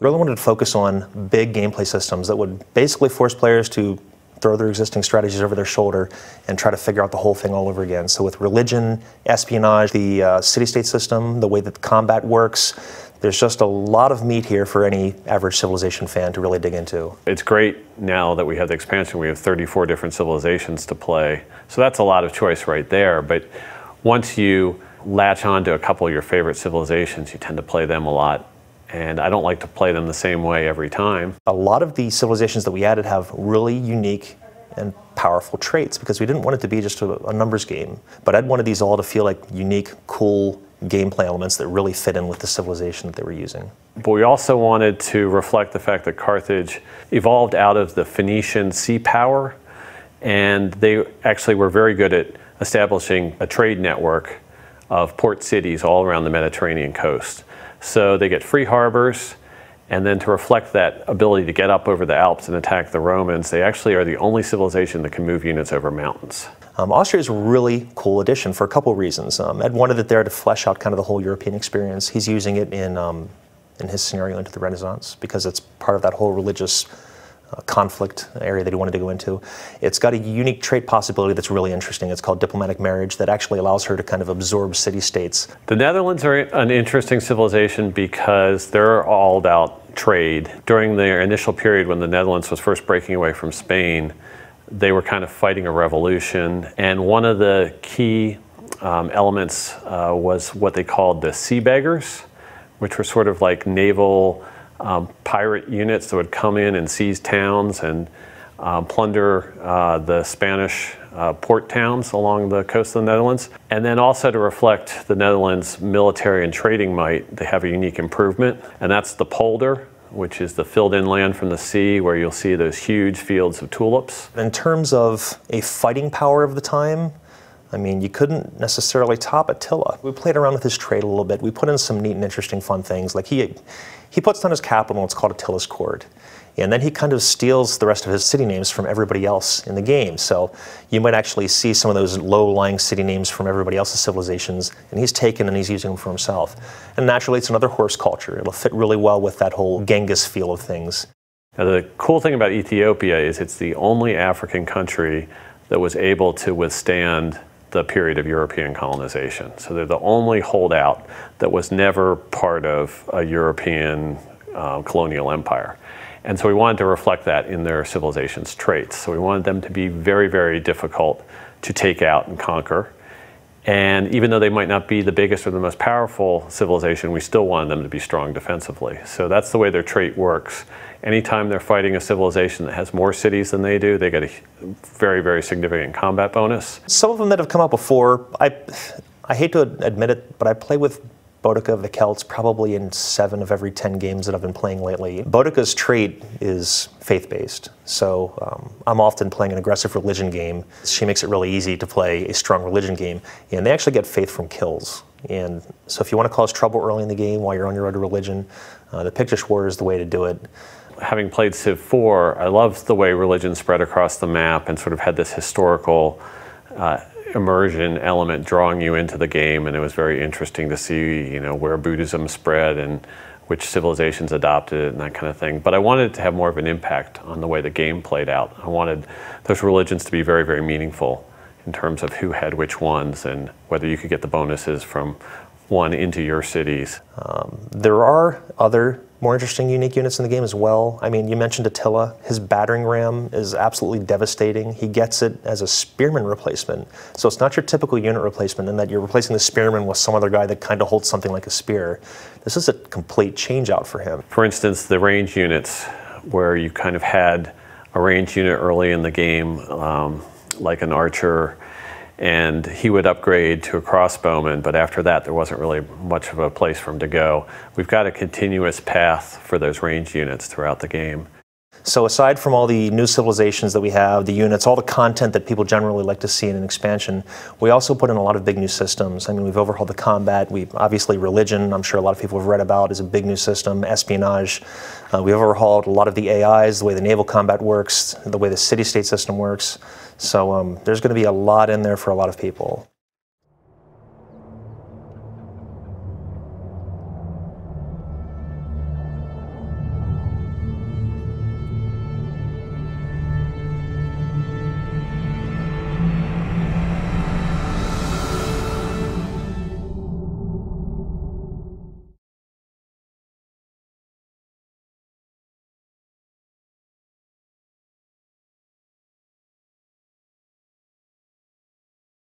Really wanted to focus on big gameplay systems that would basically force players to throw their existing strategies over their shoulder and try to figure out the whole thing all over again. So with religion, espionage, the city-state system, the way that the combat works, there's just a lot of meat here for any average Civilization fan to really dig into. It's great now that we have the expansion. We have 34 different civilizations to play. So that's a lot of choice right there. But once you latch on to a couple of your favorite civilizations, you tend to play them a lot. And I don't like to play them the same way every time. A lot of the civilizations that we added have really unique and powerful traits because we didn't want it to be just a numbers game. But I'd wanted these all to feel like unique, cool gameplay elements that really fit in with the civilization that they were using. But we also wanted to reflect the fact that Carthage evolved out of the Phoenician sea power, and they actually were very good at establishing a trade network of port cities all around the Mediterranean coast. So they get free harbors, and then to reflect that ability to get up over the Alps and attack the Romans, they actually are the only civilization that can move units over mountains. Austria is a really cool addition for a couple of reasons. Ed wanted it there to flesh out kind of the whole European experience. He's using it in his scenario into the Renaissance because it's part of that whole religious conflict area that he wanted to go into. It's got a unique trait possibility that's really interesting. It's called diplomatic marriage that actually allows her to kind of absorb city-states. The Netherlands are an interesting civilization because they're all about trade. During their initial period when the Netherlands was first breaking away from Spain, they were kind of fighting a revolution, and one of the key elements was what they called the sea beggars, which were sort of like naval pirate units that would come in and seize towns and plunder the Spanish port towns along the coast of the Netherlands. And then also to reflect the Netherlands' military and trading might, they have a unique improvement, and that's the polder, which is the filled-in land from the sea where you'll see those huge fields of tulips. In terms of a fighting power of the time, I mean, you couldn't necessarily top Attila. We played around with his trade a little bit. We put in some neat and interesting fun things. Like he puts down his capital, it's called Attila's Court. And then he kind of steals the rest of his city names from everybody else in the game. So you might actually see some of those low-lying city names from everybody else's civilizations, and he's taken and he's using them for himself. And naturally, it's another horse culture. It'll fit really well with that whole Genghis feel of things. Now, the cool thing about Ethiopia is it's the only African country that was able to withstand the period of European colonization. So they're the only holdout that was never part of a European colonial empire. And so we wanted to reflect that in their civilization's traits. So we wanted them to be very, very difficult to take out and conquer. And even though they might not be the biggest or the most powerful civilization, we still wanted them to be strong defensively. So that's the way their trait works. Anytime they're fighting a civilization that has more cities than they do, they get a very, very significant combat bonus. Some of them that have come out before, I hate to admit it, but I play with Boudica of the Celts probably in 7 of every 10 games that I've been playing lately. Boudica's trait is faith-based, so I'm often playing an aggressive religion game. She makes it really easy to play a strong religion game, and they actually get faith from kills. And so if you want to cause trouble early in the game while you're on your road to religion, the Pictish War is the way to do it. Having played Civ 4, I loved the way religion spread across the map and sort of had this historical immersion element drawing you into the game, and it was very interesting to see, you know, where Buddhism spread and which civilizations adopted it and that kind of thing. But I wanted it to have more of an impact on the way the game played out. I wanted those religions to be very, very meaningful in terms of who had which ones and whether you could get the bonuses from one into your cities. There are other more interesting, unique units in the game as well. I mean, you mentioned Attila. His battering ram is absolutely devastating. He gets it as a spearman replacement. So it's not your typical unit replacement in that you're replacing the spearman with some other guy that kind of holds something like a spear. This is a complete change out for him. For instance, the range units, where you kind of had a range unit early in the game, like an archer, and he would upgrade to a crossbowman, but after that there wasn't really much of a place for him to go. We've got a continuous path for those range units throughout the game. So aside from all the new civilizations that we have, the units, all the content that people generally like to see in an expansion, we also put in a lot of big new systems. I mean, we've overhauled the combat. Obviously religion, I'm sure a lot of people have read about, is a big new system. Espionage. We've overhauled a lot of the AIs, the way the naval combat works, the way the city-state system works. So there's going to be a lot in there for a lot of people.